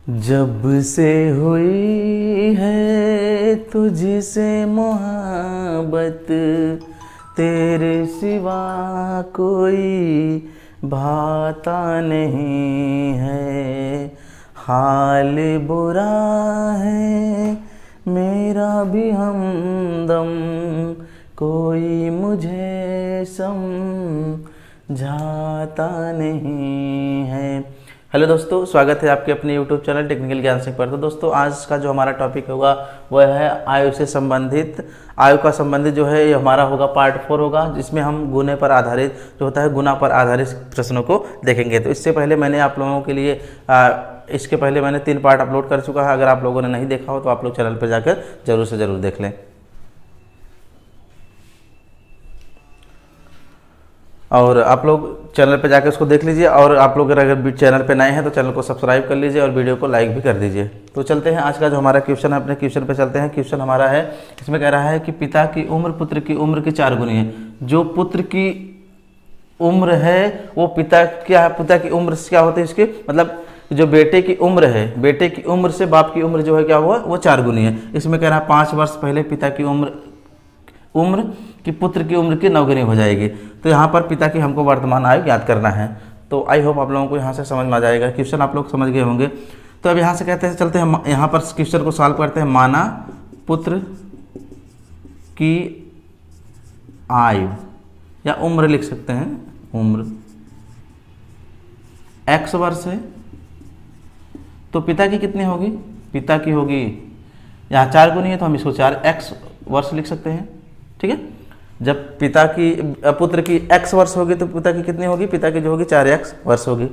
जब से हुई है तुझसे मोहब्बत, तेरे सिवा कोई भाता नहीं है। हाल बुरा है मेरा भी हमदम, कोई मुझे समझाता नहीं है। हेलो दोस्तों, स्वागत है आपके अपने यूट्यूब चैनल टेक्निकल ज्ञान सिंह पर। तो दोस्तों, आज का जो हमारा टॉपिक होगा वह है आयु से संबंधित। आयु का संबंधित जो है ये हमारा होगा पार्ट 4 होगा, जिसमें हम गुने पर आधारित जो होता है गुना पर आधारित प्रश्नों को देखेंगे। तो इससे पहले मैंने आप लोगों के लिए इसके पहले मैंने 3 पार्ट अपलोड कर चुका है। अगर आप लोगों ने नहीं देखा हो तो आप लोग चैनल पर जाकर जरूर से ज़रूर देख लें। और आप लोग चैनल पे जाकर उसको देख लीजिए, और आप लोग अगर चैनल पे नए हैं तो चैनल को सब्सक्राइब कर लीजिए और वीडियो को लाइक भी कर दीजिए। तो चलते हैं आज का जो हमारा क्वेश्चन है, अपने क्वेश्चन पे चलते हैं। क्वेश्चन हमारा है, इसमें कह रहा है कि पिता की उम्र पुत्र की उम्र की 4 गुनी है। जो पुत्र की उम्र है वो पिता की उम्र से क्या होती है, इसके मतलब जो बेटे की उम्र है, बेटे की उम्र से बाप की उम्र जो है क्या हुआ, वो 4 गुनी है। इसमें कह रहा है 5 वर्ष पहले पिता की उम्र कि पुत्र की उम्र की 9 गुनी हो जाएगी। तो यहाँ पर पिता की हमको वर्तमान आयु ज्ञात करना है। तो आई होप आप लोगों को यहाँ से समझ में आ जाएगा। क्वेश्चन आप लोग समझ गए होंगे। तो अब यहाँ से कहते हैं, चलते हैं यहाँ पर क्वेश्चन को सॉल्व करते हैं। माना पुत्र की आयु या उम्र लिख सकते हैं, उम्र x वर्ष है, तो पिता की कितनी होगी, पिता की होगी यहाँ 4 गुनी है तो हम इसको 4x वर्ष लिख सकते हैं। ठीक है, जब पुत्र की x वर्ष होगी तो पिता की कितनी होगी, पिता की जो होगी 4x वर्ष होगी।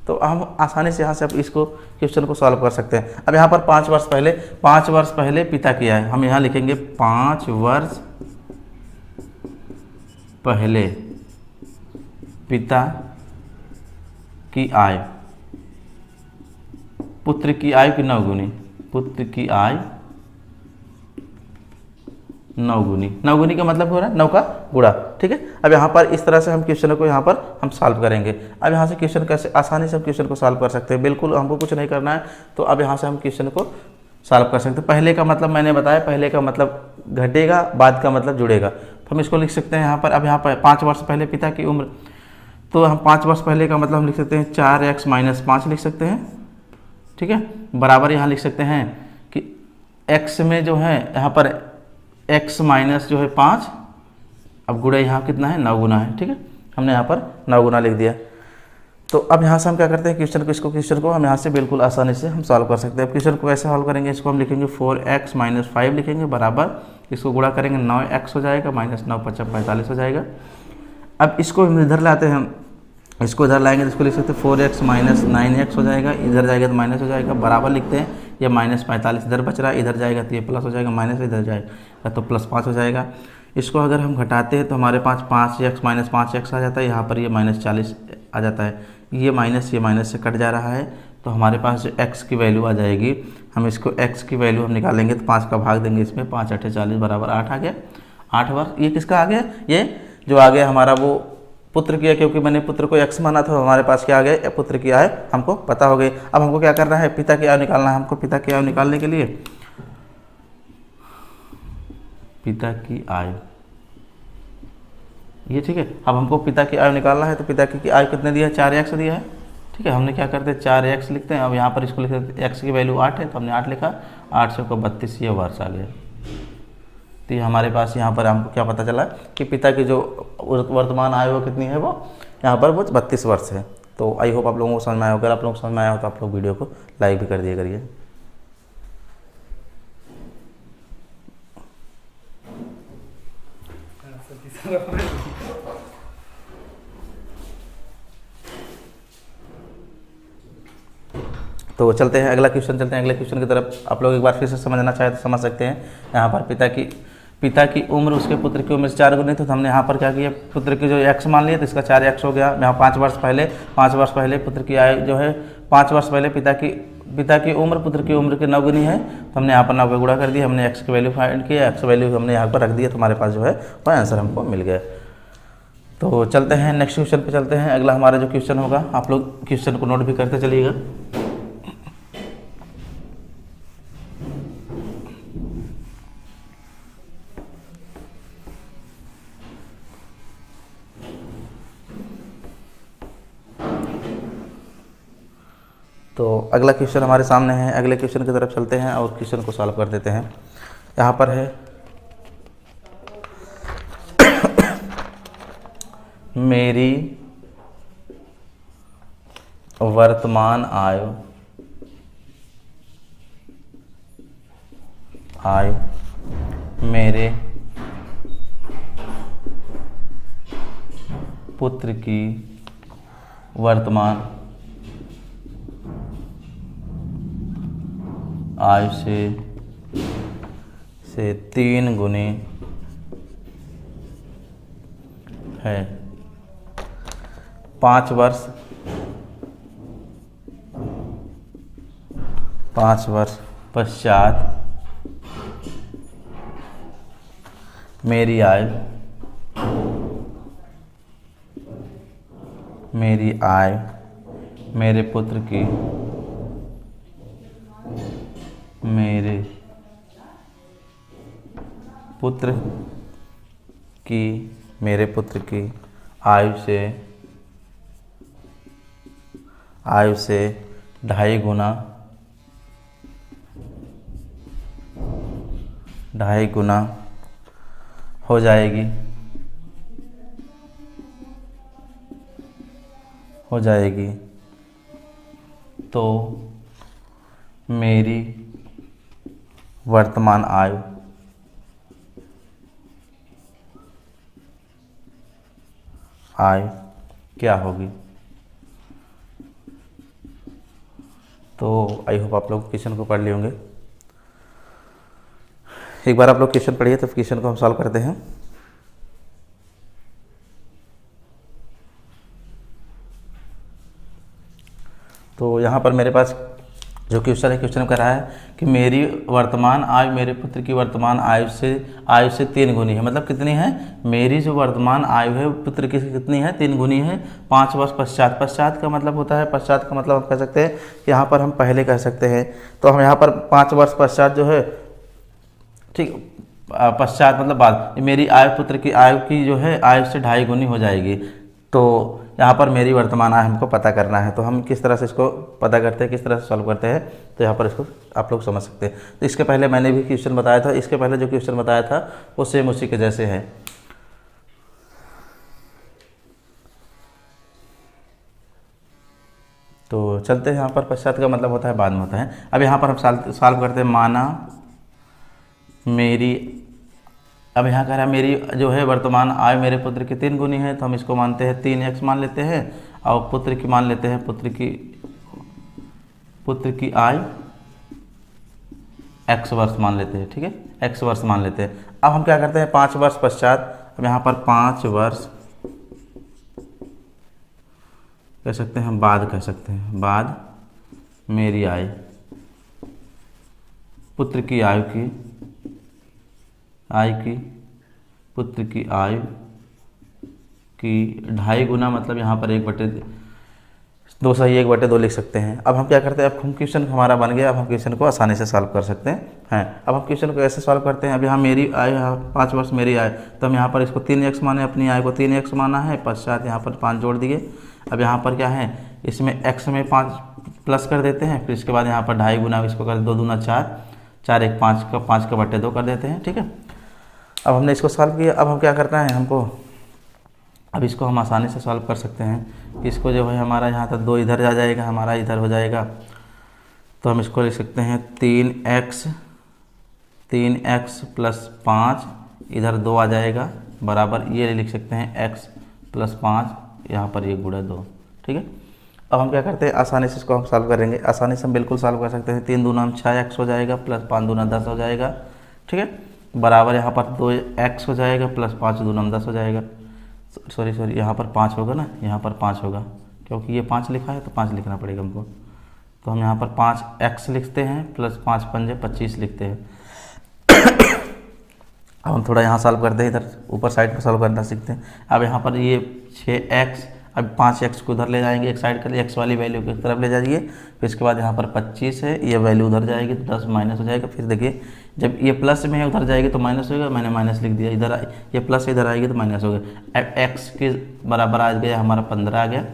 तो हम आसानी से यहाँ से अब इसको क्वेश्चन को सॉल्व कर सकते हैं। अब यहाँ पर 5 वर्ष पहले पिता की आयु हम यहाँ लिखेंगे 5 वर्ष पहले पिता की आयु, पुत्र की आयु की 9 गुनी, पुत्र की आयु 9 गुनी। 9 गुनी का मतलब हो रहा है 9 का गुणा। ठीक है, अब यहाँ पर इस तरह से हम क्वेश्चन को यहाँ पर हम सॉल्व करेंगे। अब यहाँ से क्वेश्चन कैसे आसानी से हम क्वेश्चन को सॉल्व कर सकते हैं, बिल्कुल हमको कुछ नहीं करना है। तो अब यहाँ से हम क्वेश्चन को सॉल्व कर सकते हैं। पहले का मतलब मैंने बताया, पहले का मतलब घटेगा, बाद का मतलब जुड़ेगा। तो हम इसको लिख सकते हैं यहाँ पर। अब यहाँ पर 5 वर्ष पहले पिता की उम्र, तो हम 5 वर्ष पहले का मतलब हम लिख सकते हैं 4x - 5 लिख सकते हैं। ठीक है, बराबर यहाँ लिख सकते हैं कि x में जो है यहाँ पर x माइनस जो है 5, अब गुणा यहाँ कितना है 9 गुना है। ठीक है, हमने यहाँ पर 9 गुना लिख दिया। तो अब यहाँ से हम क्या करते हैं, क्वेश्चन को हम यहाँ से बिल्कुल आसानी से हम सॉल्व कर सकते हैं। क्वेश्चन को कैसे सॉल्व करेंगे, इसको हम लिखेंगे 4x - 5 लिखेंगे, बराबर इसको गुणा करेंगे 9x हो जाएगा, -9 × 5 = 45 हो जाएगा। अब इसको हम इधर लाते हैं, इसको इधर लाएंगे तो इसको लिख सकते हैं 4x - 9x हो जाएगा, इधर जाएगा तो माइनस हो जाएगा, बराबर लिखते हैं। ये -45 इधर बच रहा है, इधर जाएगा तो ये प्लस हो जाएगा, माइनस इधर जाएगा तो +5 हो जाएगा। इसको अगर हम घटाते हैं तो हमारे पास 5x - 5x आ जाता है, यहाँ पर ये -40 आ जाता है। ये माइनस से कट जा रहा है, तो हमारे पास जो x की वैल्यू आ जाएगी, हम इसको x की वैल्यू हम निकालेंगे तो 5 का भाग देंगे इसमें, 5 × 8 = 40 बराबर 8 आ गया। 8 वर्ष ये किसका आ गया, ये जो आ गया हमारा वो पुत्र की है, क्योंकि मैंने पुत्र को x माना था। हमारे पास क्या आ गया, पुत्र की आयु हमको पता हो गई। अब हमको क्या करना है, पिता की आयु निकालना है हमको। पिता की आयु निकालने के लिए पिता की आयु ये, ठीक है, अब हमको पिता की आयु निकालना है। तो पिता की आयु कितने दिया है, 4x दिया है। ठीक है, हमने क्या करते हैं 4x लिखते हैं। अब यहाँ पर इसको लिखते हैं, x की वैल्यू 8 है तो हमने 8 लिखा, 8 से 32 ये वर्ष आ गया। तो ये हमारे पास यहाँ पर हमको क्या पता चला कि पिता की जो वर्तमान आयु कितनी है, वो यहाँ पर वो 32 वर्ष है। तो आई होप आप लोगों को समझ में आया। अगर आप लोगों को समझ में आया हो तो आप लोग वीडियो को लाइक भी कर दिया करिए। तो चलते हैं अगला क्वेश्चन की तरफ। आप लोग एक बार फिर से समझना चाहे तो समझ सकते हैं। यहाँ पर पिता की उम्र उसके पुत्र की उम्र से 4 गुनी, तो हमने यहाँ पर क्या किया, पुत्र की जो x मान लिया तो इसका 4x हो गया। यहाँ 5 वर्ष पहले पुत्र की आयु जो है 5 वर्ष पहले पिता की उम्र पुत्र की उम्र की 9 गुनी है, तो हमने यहाँ पर 9 पे गुणा कर दिया। हमने x की वैल्यू फाइंड किया, x वैल्यू हमने यहाँ पर रख दिया, तो हमारे पास जो है वह आंसर हमको मिल गया। तो चलते हैं नेक्स्ट क्वेश्चन पे चलते हैं। अगला हमारा जो क्वेश्चन होगा, आप लोग क्वेश्चन को नोट भी करते चलिएगा। तो अगला क्वेश्चन हमारे सामने है, अगले क्वेश्चन की तरफ चलते हैं और क्वेश्चन को सॉल्व कर देते हैं। यहाँ पर है मेरी वर्तमान आय मेरे पुत्र की वर्तमान आयु से 3 गुनी है। 5 वर्ष पश्चात मेरी आय मेरे पुत्र की मेरे पुत्र की आयु से 2.5 गुना हो जाएगी। तो मेरी वर्तमान आयु क्या होगी। तो आई होप आप लोग क्वेश्चन को पढ़ लिए होंगे। एक बार आप लोग क्वेश्चन पढ़िए तो क्वेश्चन को हम सॉल्व करते हैं। तो यहाँ पर मेरे पास जो क्वेश्चन है, क्वेश्चन कह रहा है कि मेरी वर्तमान आयु मेरे पुत्र की वर्तमान आयु से 3 गुनी है। मतलब कितनी है? मेरी जो वर्तमान आयु है पुत्र की कितनी है? 3 गुनी है। 5 वर्ष पश्चात, पश्चात का मतलब होता है, पश्चात का मतलब हम कह सकते हैं कि यहाँ पर हम पहले कह सकते हैं। तो हम यहाँ पर 5 वर्ष पश्चात जो है, ठीक, पश्चात मतलब बाद, मेरी आयु पुत्र की आयु की जो है आयु से 2.5 गुनी हो जाएगी। तो यहाँ पर मेरी वर्तमान आय हमको पता करना है। तो हम किस तरह से इसको पता करते हैं, किस तरह से सॉल्व करते हैं, तो यहाँ पर इसको आप लोग समझ सकते हैं। तो इसके पहले मैंने भी क्वेश्चन बताया था, इसके पहले जो क्वेश्चन बताया था वो सेम उसी के जैसे है। तो चलते हैं यहाँ पर। पश्चात का मतलब होता है बाद में होता है। अब यहाँ पर हम सॉल्व करते हैं। माना मेरी, अब यहाँ कह रहा है मेरी जो है वर्तमान आय मेरे पुत्र की 3 गुनी है। तो हम इसको मानते हैं 3x मान लेते हैं और पुत्र की मान लेते हैं, पुत्र की आय x वर्ष मान लेते हैं। ठीक है, x वर्ष मान लेते हैं। अब हम क्या करते हैं, 5 वर्ष पश्चात, अब यहाँ पर 5 वर्ष कह सकते हैं, बाद कह सकते हैं, बाद मेरी आय पुत्र की आयु की पुत्र की आयु की 2.5 गुना, मतलब यहाँ पर 1/2 सही 1/2 लिख सकते हैं। अब हम क्या करते हैं, अब हम क्वेश्चन हमारा बन गया। अब हम क्वेश्चन को आसानी से सॉल्व कर सकते हैं। अब हम क्वेश्चन को ऐसे सॉल्व करते हैं। अब यहाँ मेरी आयु 5 वर्ष मेरी आय, तो हम यहाँ पर इसको 3x माने, अपनी आय को 3x माना है, पश्चात यहाँ पर 5 जोड़ दिए। अब यहाँ पर क्या है, इसमें x में 5 प्लस कर देते हैं, फिर इसके बाद यहाँ पर 2.5 गुना, इसको कर 2 दूना 4, 4 1 5 का 5/2 कर देते हैं। ठीक है, अब हमने इसको सॉल्व किया। अब हम क्या करना है हमको, अब इसको हम आसानी से सॉल्व कर सकते हैं। इसको जो है हमारा यहाँ तक 2 इधर आ जाएगा, हमारा इधर हो जाएगा। तो हम इसको लिख सकते हैं 3x प्लस 5, इधर 2 आ जाएगा, बराबर ये लिख सकते हैं x प्लस 5, यहाँ पर ये गुणा 2। ठीक है, अब हम क्या करते हैं, आसानी से इसको हम सॉल्व करेंगे। आसानी से हम बिल्कुल सॉल्व कर सकते हैं। 3 दूना 6x हो जाएगा, प्लस 5 दूना 10 हो जाएगा। ठीक है, बराबर यहाँ पर 2x हो जाएगा, प्लस 5 दूना 10 हो जाएगा। सॉरी यहाँ पर 5 होगा ना, यहाँ पर 5 होगा, क्योंकि ये 5 लिखा है तो 5 लिखना पड़ेगा हमको। तो हम यहाँ पर 5x लिखते हैं, प्लस 5 पंजे 25 लिखते हैं। अब हम थोड़ा यहाँ सॉल्व करते हैं, इधर ऊपर साइड पर सॉल्व करना सीखते हैं। अब यहाँ पर ये 6x, अब 5x को उधर ले जाएंगे, एक साइड के लिए x वाली वैल्यू की तरफ ले जाइए। फिर इसके बाद यहाँ पर 25 है, ये वैल्यू उधर जाएगी तो 10 माइनस हो जाएगा। फिर देखिए जब ये प्लस में है उधर जाएगी तो माइनस होगा, मैंने माइनस लिख दिया। इधर ये प्लस इधर आएगी तो माइनस हो गया। अब x के बराबर आ गया हमारा 15 आ गया,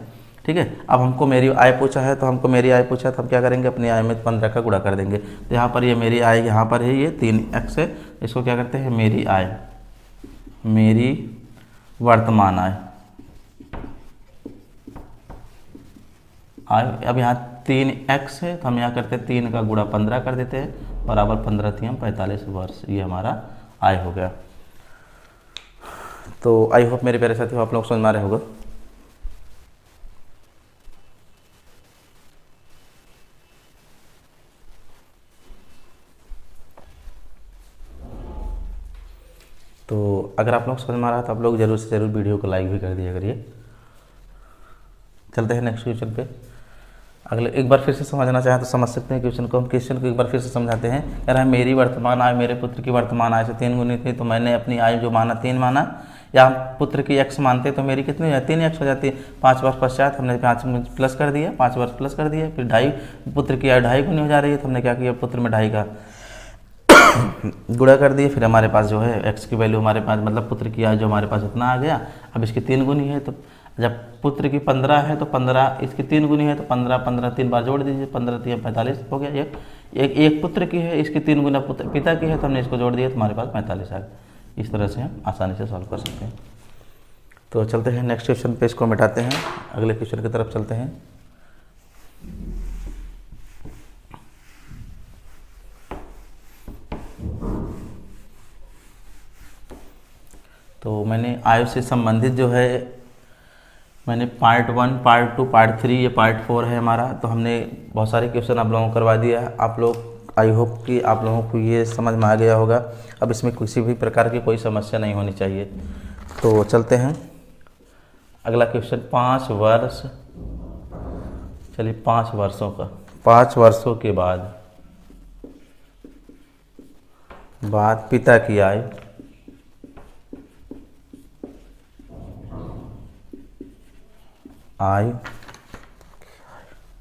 ठीक है। अब हमको मेरी आय पूछा है, तो हमको मेरी आय पूछा है तो हम क्या करेंगे, अपनी आय में 15 का गुणा कर देंगे। तो यहाँ पर ये मेरी आय यहाँ पर है, ये 3x है, इसको क्या करते हैं मेरी आय, मेरी वर्तमान आय। अब यहाँ 3x है तो हम यहाँ करते हैं 3 का गुणा 15 कर देते हैं, बराबर 15 थी हम 45 वर्ष, ये हमारा आय हो गया। तो आई होप मेरे प्यारे साथियों आप लोग समझ में आ रहे होगा। तो अगर आप लोग समझ में आ रहा है तो आप लोग जरूर से जरूर वीडियो को लाइक भी कर दिया करिए। चलते हैं नेक्स्ट क्वेश्चन पे। अगले एक बार फिर से समझना चाहें तो समझ सकते हैं क्वेश्चन को। हम क्वेश्चन को एक बार फिर से समझाते हैं। कह रहा है मेरी वर्तमान आय मेरे पुत्र की वर्तमान आय से 3 गुनी थी, तो मैंने अपनी आय जो माना 3 माना, या हम पुत्र की x मानते तो मेरी कितनी हो जाती, 3x हो जाती है। 5 वर्ष पश्चात हमने 5 प्लस कर दिया, 5 वर्ष प्लस कर दिया। फिर 2.5 पुत्र की आय 2.5 गुनी हो जा रही है, तो हमने क्या किया, पुत्र में 2.5 का गुणा कर दिए। फिर हमारे पास जो है x की वैल्यू हमारे पास, मतलब पुत्र की आय जो हमारे पास इतना आ गया। अब इसकी 3 गुनी है, तो जब पुत्र की 15 है तो 15, इसकी 3 गुनी है तो 15, 15 3 बार जोड़ दीजिए, 15 3 45 हो गया। एक पुत्र की है, इसकी 3 गुना पिता की है, तो हमने इसको जोड़ दिया तो हमारे पास 45 आ गया। इस तरह से हम आसानी से सॉल्व कर सकते हैं। तो चलते हैं नेक्स्ट क्वेश्चन पे, इसको मिटाते हैं, अगले क्वेश्चन की तरफ चलते हैं। तो मैंने आयु से संबंधित जो है मैंने पार्ट 1, पार्ट 2, पार्ट 3, ये पार्ट 4 है हमारा। तो हमने बहुत सारे क्वेश्चन आप लोगों को करवा दिया है। आप लोग आई होप कि आप लोगों को ये समझ में आ गया होगा। अब इसमें किसी भी प्रकार की कोई समस्या नहीं होनी चाहिए। तो चलते हैं अगला क्वेश्चन। 5 वर्ष, चलिए 5 वर्षों का, 5 वर्षों के बाद पिता की आय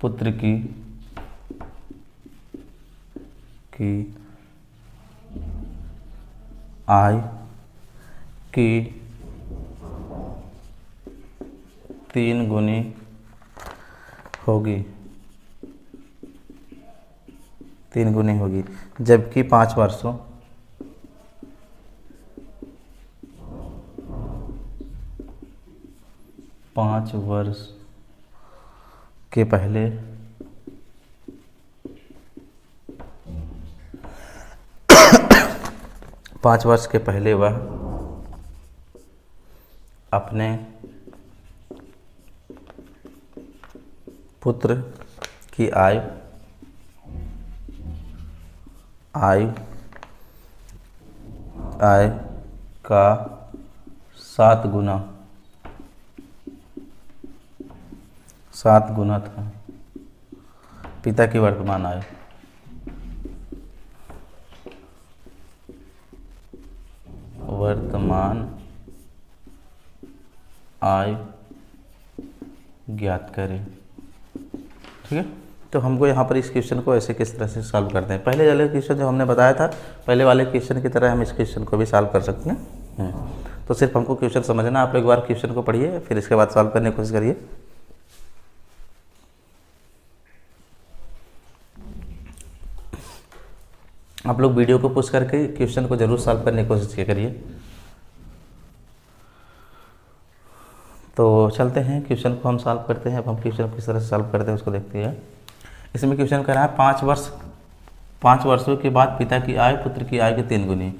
पुत्र की आय की 3 गुनी होगी, 3 गुनी होगी। जबकि 5 वर्षों के पहले पाँच वर्ष के पहले वह अपने पुत्र की आय का 7 गुना था पिता की वर्तमान आय। ज्ञात करें, ठीक है। तो हमको यहाँ पर इस क्वेश्चन को ऐसे किस तरह से सॉल्व करते हैं। पहले वाले क्वेश्चन जो हमने बताया था, पहले वाले क्वेश्चन की तरह हम इस क्वेश्चन को भी सॉल्व कर सकते हैं। तो सिर्फ हमको क्वेश्चन समझना। आप एक बार क्वेश्चन को पढ़िए, फिर इसके बाद सॉल्व करने की कोशिश करिए। आप लोग वीडियो को पुश करके क्वेश्चन को जरूर सॉल्व करने की कोशिश करिए। तो चलते हैं क्वेश्चन को हम सॉल्व करते हैं। अब हम क्वेश्चन को किस तरह से सॉल्व करते हैं उसको देखते हैं। इसमें क्वेश्चन कह रहा है 5 वर्षों के बाद पिता की आय पुत्र की आय के 3 गुनी।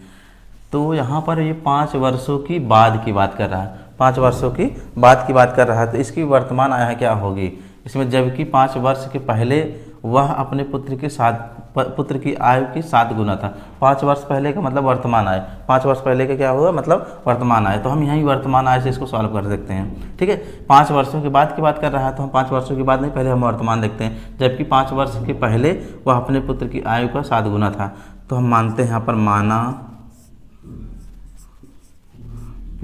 तो यहाँ पर ये 5 वर्षों की बाद की बात कर रहा है, 5 वर्षों की बाद की बात कर रहा है। तो इसकी वर्तमान आय क्या होगी इसमें, जबकि 5 वर्ष के पहले वह अपने पुत्र की आयु की 7 गुना था। 5 वर्ष पहले का मतलब वर्तमान आय, 5 वर्ष पहले का क्या हुआ मतलब वर्तमान आय। तो हम यहीं वर्तमान आय से इसको सॉल्व कर सकते हैं, ठीक है। 5 वर्षों के बाद की बात कर रहा है, तो हम 5 वर्षों के बाद नहीं, पहले हम वर्तमान देखते हैं। जबकि 5 वर्ष के पहले वह अपने पुत्र की आयु का 7 गुना था। तो हम मानते हैं यहाँ पर माना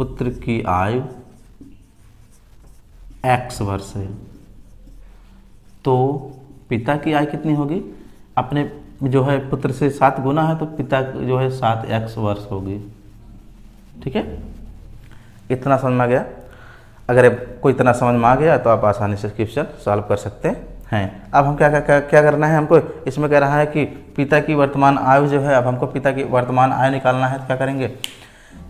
पुत्र की आयु x वर्ष है, तो पिता की आयु कितनी होगी, अपने जो है पुत्र से 7 गुना है तो पिता जो है 7x वर्ष होगी। ठीक है, इतना समझ में आ गया। अगर कोई इतना समझ में आ गया तो आप आसानी से क्वेश्चन सॉल्व कर सकते हैं। अब हम क्या करना है, हमको इसमें कह रहा है कि पिता की वर्तमान आयु जो है, अब हमको पिता की वर्तमान आयु निकालना है। तो क्या करेंगे,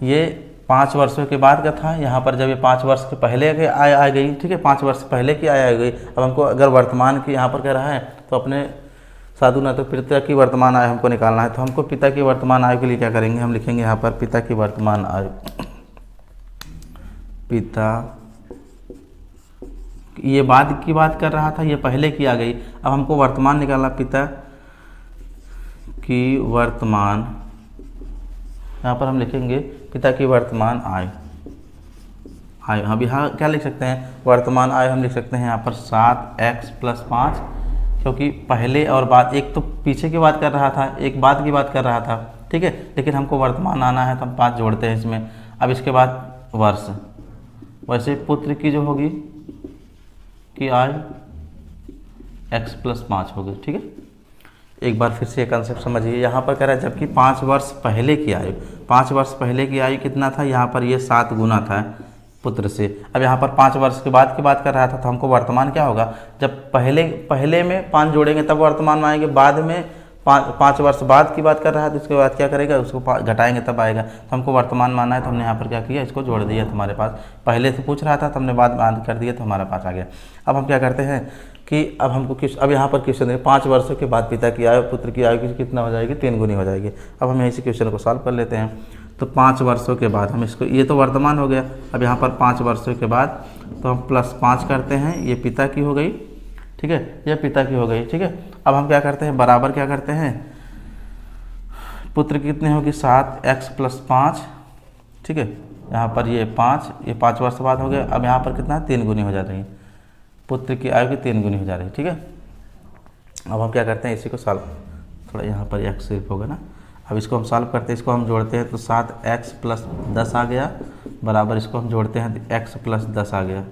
ये 5 वर्षों के बाद का था, यहाँ पर जब ये 5 वर्ष के पहले की आय आ गई, ठीक है, 5 वर्ष पहले की आय आ गई। अब हमको अगर वर्तमान की यहाँ पर कह रहा है तो अपने साधु ना तो पिता की वर्तमान आयु हमको निकालना है। तो हमको पिता की वर्तमान आयु के लिए क्या करेंगे, हम लिखेंगे यहाँ पर पिता की वर्तमान आयु, पिता, ये बाद की बात कर रहा था, ये पहले की आ गई। अब हमको वर्तमान निकालना, पिता की वर्तमान, यहाँ पर हम लिखेंगे पिता की वर्तमान आयु। अब यहाँ क्या लिख सकते हैं, वर्तमान आयु हम लिख सकते हैं यहाँ पर 7x + 5, क्योंकि पहले और बाद, एक तो पीछे की बात कर रहा था, एक बाद की बात कर रहा था। ठीक है, लेकिन हमको वर्तमान आना है तो हम 5 जोड़ते हैं इसमें। अब इसके बाद वर्ष, वैसे पुत्र की जो होगी की आयु x + 5 होगी। ठीक है, एक बार फिर से कंसेप्ट समझिए। यहाँ पर कह रहा है जबकि 5 वर्ष पहले की आयु, 5 वर्ष पहले की आयु कितना था, यहाँ पर ये 7 गुना था पुत्र से। अब यहाँ पर 5 वर्ष के बाद की बात कर रहा था, तो हमको वर्तमान क्या होगा, जब पहले में 5 जोड़ेंगे तब वर्तमान में आएंगे, बाद में 5 वर्ष बाद की बात कर रहा है तो उसके बाद क्या करेगा, उसको घटाएंगे तब आएगा। तो हमको वर्तमान मानना है, तो हमने यहाँ पर क्या किया, इसको जोड़ दिया। तो हमारे पास पहले से पूछ रहा था तो हमने बाद कर दिया, तो हमारे पास आ गया। अब हम क्या करते हैं कि अब हमको अब यहाँ पर क्वेश्चन है 5 वर्षों के बाद पिता की आयु पुत्र की आयु कितना हो जाएगी, 3 गुनी हो जाएगी। अब हम यहीं से क्वेश्चन को सॉल्व कर लेते हैं। तो 5 वर्षों के बाद हम इसको, ये तो वर्तमान हो गया। अब यहाँ पर 5 वर्षों के बाद तो हम +5 करते हैं, ये पिता की हो गई। ठीक है, ये पिता की हो गई। ठीक है, अब हम क्या करते हैं, बराबर क्या करते हैं, पुत्र की कितनी होगी, 7x + 5। ठीक है, यहाँ पर ये 5, ये 5 वर्ष बाद हो गया। अब यहाँ पर कितना है, 3 गुनी हो जा रही है, पुत्र की आयु की 3 गुनी हो जा रही है। ठीक है, अब हम क्या करते हैं, इसी को सॉल्व, थोड़ा यहाँ पर x सिर्फ होगा ना। अब इसको हम सॉल्व करते हैं, इसको हम जोड़ते हैं तो 7x + 10 आ गया, बराबर इसको हम जोड़ते हैं तो x + 10 आ गया,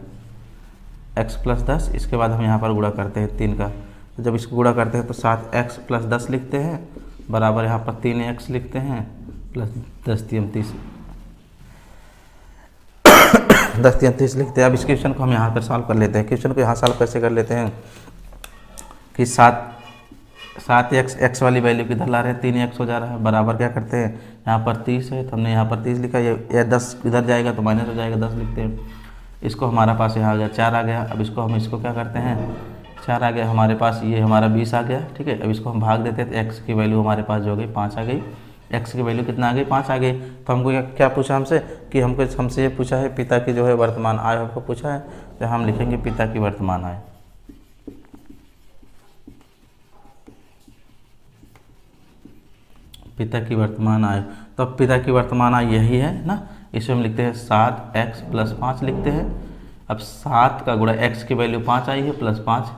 x + 10। इसके बाद हम यहाँ पर गुणा करते हैं 3 का, तो जब इसको गुणा करते हैं तो 7x + 10 लिखते हैं, बराबर यहाँ पर 3x लिखते हैं, प्लस 10 3 30 10 3 30 लिखते हैं। अब इस क्वेश्चन को हम यहाँ पर सॉल्व कर लेते हैं। क्वेश्चन को यहाँ सॉल्व कैसे कर लेते हैं कि 7x वाली वैल्यू किधर ला रहे हैं, 3x हो जा रहा है, बराबर क्या करते हैं, यहाँ पर 30 है तो हमने यहाँ पर 30 लिखा, ये 10 इधर जाएगा तो माइनस हो जाएगा, 10 लिखते हैं। इसको हमारा पास यहाँ आ गया 4 आ गया। अब इसको हम इसको क्या करते हैं, 4 आ गया हमारे पास, ये हमारा 20 आ गया। ठीक है, अब इसको हम भाग देते हैं तो x की वैल्यू हमारे पास जो हो गई 5 आ गई। x की वैल्यू कितना आ गई, 5 आ गई। तो हमको क्या पूछा हमसे कि हमसे ये पूछा है पिता की जो है वर्तमान आयु हमको पूछा है, तो हम लिखेंगे पिता की वर्तमान आयु। पिता की वर्तमान आयु, तो अब पिता की वर्तमान आयु यही है ना, इसमें हम लिखते हैं 7x + 5 लिखते हैं। अब 7 का गुणा, x की वैल्यू 5 आई है + 5,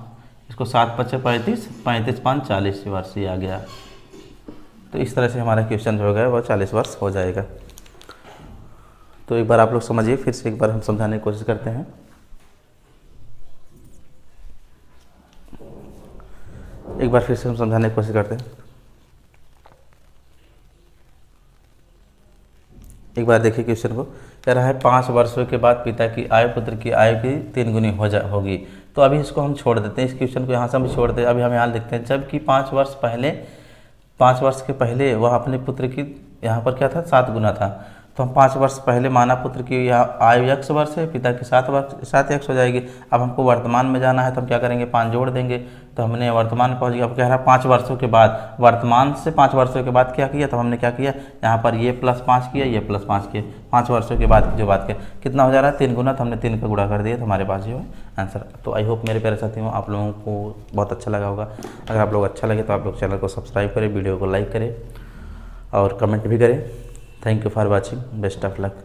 इसको 7 × 5 = 35, 35 × 5 = 40 वर्ष ये आ गया। तो इस तरह से हमारा क्वेश्चन जो है वो 40 वर्ष हो जाएगा। तो एक बार आप लोग समझिए, फिर से एक बार हम समझाने की कोशिश करते हैं। एक बार फिर से हम समझाने की कोशिश करते हैं। एक बार देखिए क्वेश्चन को, कह रहा है 5 वर्षों के बाद पिता की आयु पुत्र की आयु की 3 गुनी होगी। तो अभी इसको हम छोड़ देते हैं, इस क्वेश्चन को यहाँ से हम छोड़ देते हैं। अभी हम यहाँ लिखते हैं जबकि 5 वर्ष के पहले वह अपने पुत्र की, यहाँ पर क्या था 7 गुना था, तो हम 5 वर्ष पहले माना पुत्र की यहाँ आयु x वर्ष है, पिता की 7x हो जाएगी। अब हमको वर्तमान में जाना है तो हम क्या करेंगे, 5 जोड़ देंगे, तो हमने वर्तमान पहुँच गया। अब कह रहा है 5 वर्षों के बाद, वर्तमान से 5 वर्षों के बाद क्या किया, तो हमने क्या किया, यहाँ पर ये +5 किया, ये +5 किया। 5 वर्षों के बाद की जो बात किया कितना हो जा रहा है, 3 गुना, तो हमने 3 का गुणा कर दिया, तो हमारे पास जो है आंसर। तो आई होप मेरे प्यारे साथियों आप लोगों को बहुत अच्छा लगा होगा। अगर आप लोग अच्छा लगे तो आप लोग चैनल को सब्सक्राइब करें, वीडियो को लाइक करें और कमेंट भी करें। Thank you for watching, best of luck.